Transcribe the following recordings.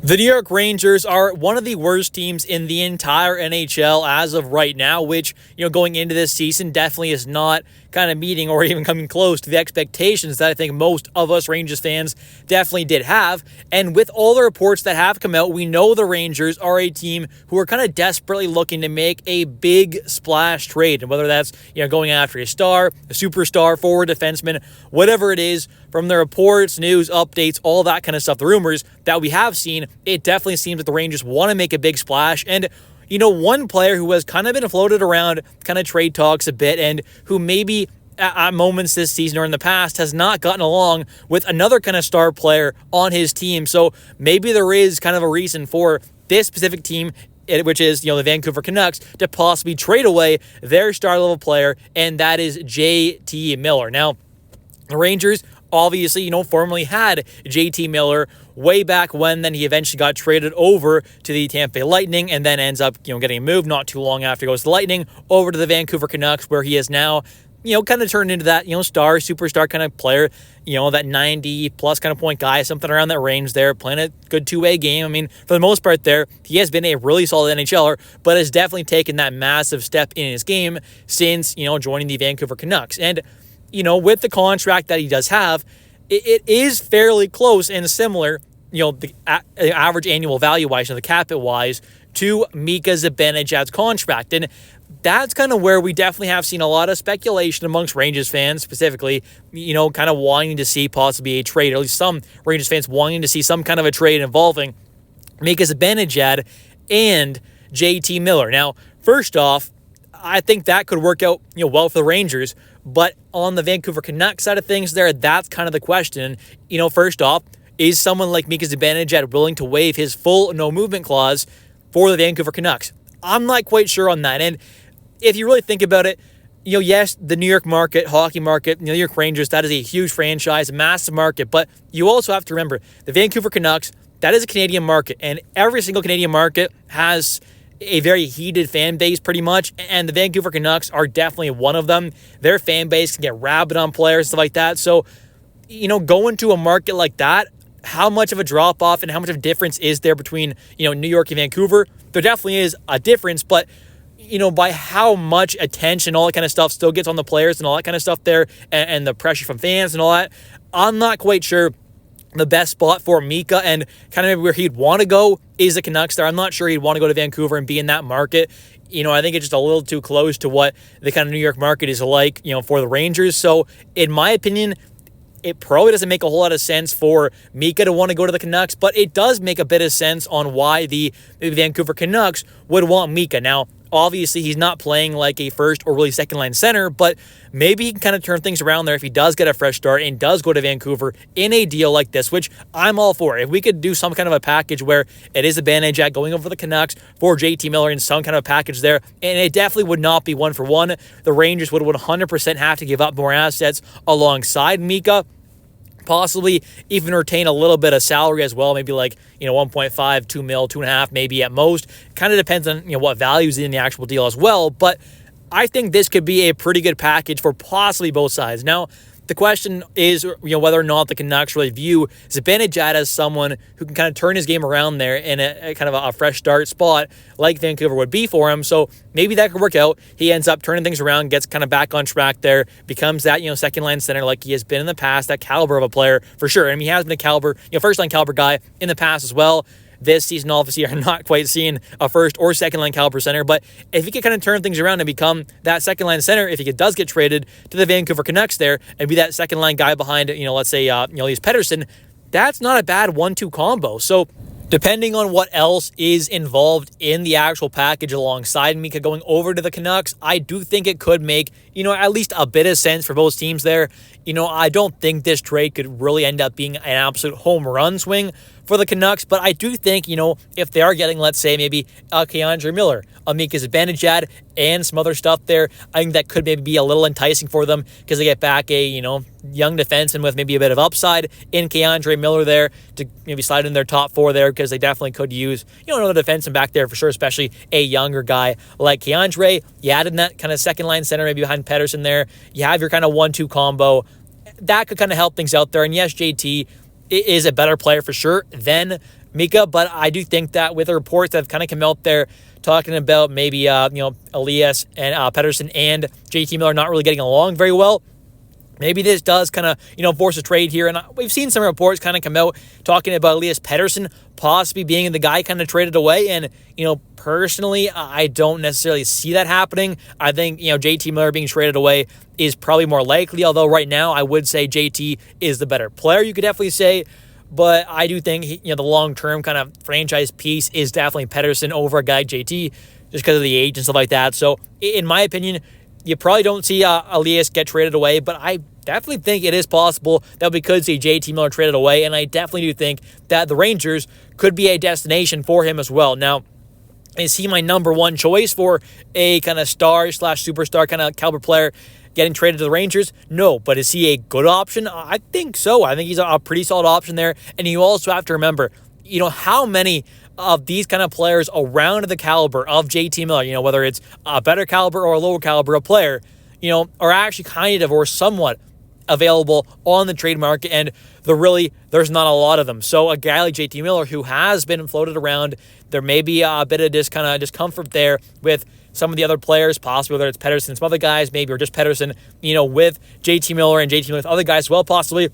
The New York Rangers are one of the worst teams in the entire NHL as of right now, which, going into this season definitely is not kind of meeting or even coming close to the expectations that I think most of us Rangers fans definitely did have. And with all the reports that have come out, we know the Rangers are a team who are kind of desperately looking to make a big splash trade. And whether that's, going after a star, a superstar, forward defenseman, whatever it is, from the reports, news, updates, all that kind of stuff, the rumors that we have seen, it definitely seems that the Rangers want to make a big splash. And, one player who has kind of been floated around kind of trade talks a bit and who maybe at moments this season or in the past has not gotten along with another kind of star player on his team. So maybe there is kind of a reason for this specific team, which is, the Vancouver Canucks, to possibly trade away their star-level player, and that is J.T. Miller. Now, the Rangers obviously, formerly had J.T. Miller way back when. Then he eventually got traded over to the Tampa Bay Lightning and then ends up, getting moved not too long after he goes to the Lightning over to the Vancouver Canucks, where he is now, kind of turned into that, superstar kind of player, that 90-plus kind of point guy, something around that range there, playing a good two-way game. I mean, for the most part there, he has been a really solid NHLer, but has definitely taken that massive step in his game since, joining the Vancouver Canucks. And with the contract that he does have, it is fairly close and similar, the average annual value-wise, the cap-it-wise, to Mika Zibanejad's contract. And that's kind of where we definitely have seen a lot of speculation amongst Rangers fans, specifically, kind of wanting to see possibly a trade, or at least some Rangers fans wanting to see some kind of a trade involving Mika Zibanejad and J.T. Miller. Now, first off, I think that could work out, well for the Rangers. But on the Vancouver Canucks side of things there, that's kind of the question. First off, is someone like Mika Zibanejad willing to waive his full no-movement clause for the Vancouver Canucks? I'm not quite sure on that. And if you really think about it, yes, the New York market, hockey market, New York Rangers, that is a huge franchise, a massive market. But you also have to remember, the Vancouver Canucks, that is a Canadian market. And every single Canadian market has a very heated fan base pretty much, and the Vancouver Canucks are definitely one of them. Their fan base can get rabid on players and stuff like that. So, going to a market like that, how much of a drop-off and how much of a difference is there between, New York and Vancouver? There definitely is a difference, but, by how much attention, all that kind of stuff still gets on the players and all that kind of stuff there, and the pressure from fans and all that, I'm not quite sure the best spot for Mika and kind of maybe where he'd want to go is the Canucks there. I'm not sure he'd want to go to Vancouver and be in that market. I think it's just a little too close to what the kind of New York market is like, for the Rangers. So in my opinion, it probably doesn't make a whole lot of sense for Mika to want to go to the Canucks, but it does make a bit of sense on why the Vancouver Canucks would want Mika. Now, obviously, he's not playing like a first or really second-line center, but maybe he can kind of turn things around there if he does get a fresh start and does go to Vancouver in a deal like this, which I'm all for. If we could do some kind of a package where it is a Zibanejad going over the Canucks for JT Miller and some kind of package there, and it definitely would not be one-for-one. The Rangers would 100% have to give up more assets alongside Mika, possibly even retain a little bit of salary as well, maybe like, 1.5, 2 mil, 2.5, maybe at most. Kind of depends on, what value's in the actual deal as well. But I think this could be a pretty good package for possibly both sides. Now, the question is, whether or not the Canucks really view Zibanejad as someone who can kind of turn his game around there in a kind of a fresh start spot like Vancouver would be for him. So maybe that could work out. He ends up turning things around, gets kind of back on track there, becomes that, second line center like he has been in the past, that caliber of a player for sure. I mean, he has been a caliber, first line caliber guy in the past as well. This season, obviously, are not quite seeing a first or second line caliber center, but if he could kind of turn things around and become that second line center, if he does get traded to the Vancouver Canucks there and be that second line guy behind, let's say, Elias Pettersson, that's not a bad 1-2 combo. So depending on what else is involved in the actual package alongside Mika going over to the Canucks, I do think it could make, at least a bit of sense for both teams there. I don't think this trade could really end up being an absolute home run swing for the Canucks, but I do think, if they are getting, let's say, maybe Keandre Miller, Mika Zibanejad, and some other stuff there, I think that could maybe be a little enticing for them because they get back a, young defenseman with maybe a bit of upside in Keandre Miller there to maybe slide in their top four there because they definitely could use, another defenseman back there for sure, especially a younger guy like Keandre. You add in that kind of second line center maybe behind Pettersson there. You have your kind of 1-2 combo. That could kind of help things out there. And yes, JT is a better player for sure than Mika, but I do think that with the reports that have kind of come out there talking about maybe, Elias and Pettersson and JT Miller not really getting along very well, maybe this does kind of, force a trade here. And we've seen some reports kind of come out talking about Elias Pettersson possibly being the guy kind of traded away. And, personally, I don't necessarily see that happening. I think, JT Miller being traded away is probably more likely. Although right now I would say JT is the better player, you could definitely say. But I do think, the long-term kind of franchise piece is definitely Pettersson over a guy like JT just because of the age and stuff like that. So in my opinion, you probably don't see Elias get traded away, but I definitely think it is possible that we could see JT Miller traded away, and I definitely do think that the Rangers could be a destination for him as well. Now, is he my number one choice for a kind of star/superstar kind of caliber player getting traded to the Rangers? No, but is he a good option? I think so. I think he's a pretty solid option there, and you also have to remember, how many of these kind of players around the caliber of JT Miller, whether it's a better caliber or a lower caliber of player, are actually kind of or somewhat available on the trade market, and there's not a lot of them. So a guy like JT Miller who has been floated around, there may be a bit of this kind of discomfort there with some of the other players, possibly whether it's Pettersson, some other guys, maybe, or just Pettersson, with JT Miller and JT Miller with other guys as well, possibly.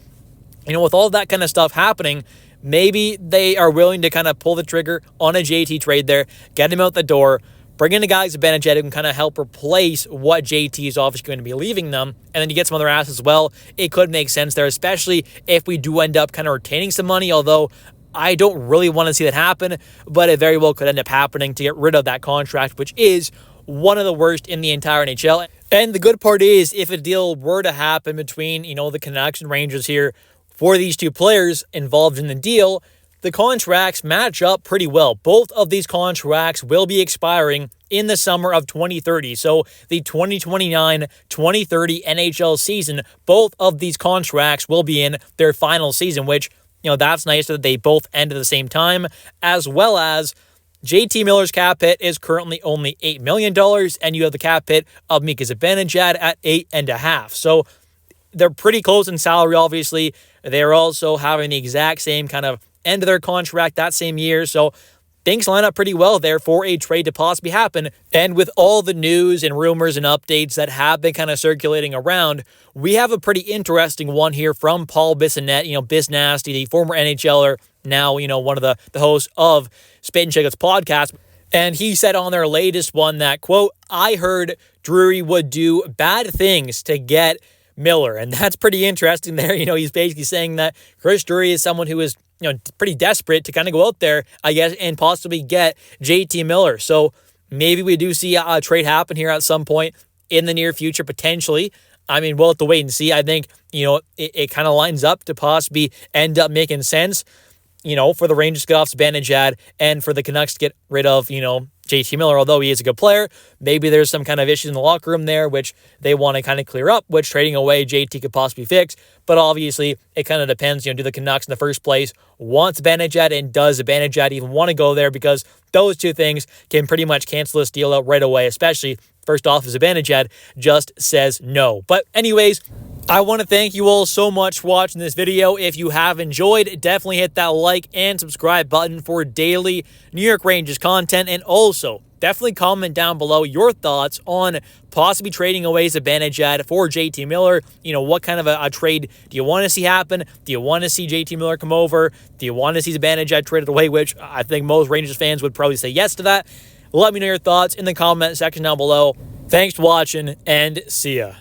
With all that kind of stuff happening, maybe they are willing to kind of pull the trigger on a JT trade there, get him out the door, bring in a guy like Zibanejad who can kind of help replace what JT is obviously going to be leaving them, and then you get some other assets as well. It could make sense there, especially if we do end up kind of retaining some money, although I don't really want to see that happen, but it very well could end up happening to get rid of that contract, which is one of the worst in the entire NHL. And the good part is, if a deal were to happen between, the Canucks and Rangers here for these two players involved in the deal, the contracts match up pretty well. Both of these contracts will be expiring in the summer of 2030. So the 2029-2030 NHL season, both of these contracts will be in their final season, which, that's nice that they both end at the same time, as well as JT Miller's cap hit is currently only $8 million, and you have the cap hit of Mika Zibanejad at $8.5 million. So they're pretty close in salary, obviously. They're also having the exact same kind of end of their contract that same year. So things line up pretty well there for a trade to possibly happen. And with all the news and rumors and updates that have been kind of circulating around, we have a pretty interesting one here from Paul Bissonnette, Biz Nasty, the former NHLer, now, one of the hosts of Spit and Chicklets podcast. And he said on their latest one that, quote, "I heard Drury would do bad things to get Miller." And that's pretty interesting there. He's basically saying that Chris Drury is someone who is, pretty desperate to kind of go out there, I guess, and possibly get JT Miller. So maybe we do see a trade happen here at some point in the near future, potentially. I mean, we'll have to wait and see. I think, it kind of lines up to possibly end up making sense, for the Rangers to get off Zibanejad and for the Canucks to get rid of, JT Miller, although he is a good player. Maybe there's some kind of issues in the locker room there, which they want to kind of clear up, which trading away JT could possibly fix. But obviously, it kind of depends, do the Canucks in the first place want Zibanejad, and does Zibanejad even want to go there? Because those two things can pretty much cancel this deal out right away, especially first off, Zibanejad just says no. But anyways, I want to thank you all so much for watching this video. If you have enjoyed, definitely hit that like and subscribe button for daily New York Rangers content. And also, definitely comment down below your thoughts on possibly trading away Zibanejad for JT Miller. What kind of a trade do you want to see happen? Do you want to see JT Miller come over? Do you want to see Zibanejad traded away? Which I think most Rangers fans would probably say yes to that. Let me know your thoughts in the comment section down below. Thanks for watching, and see ya.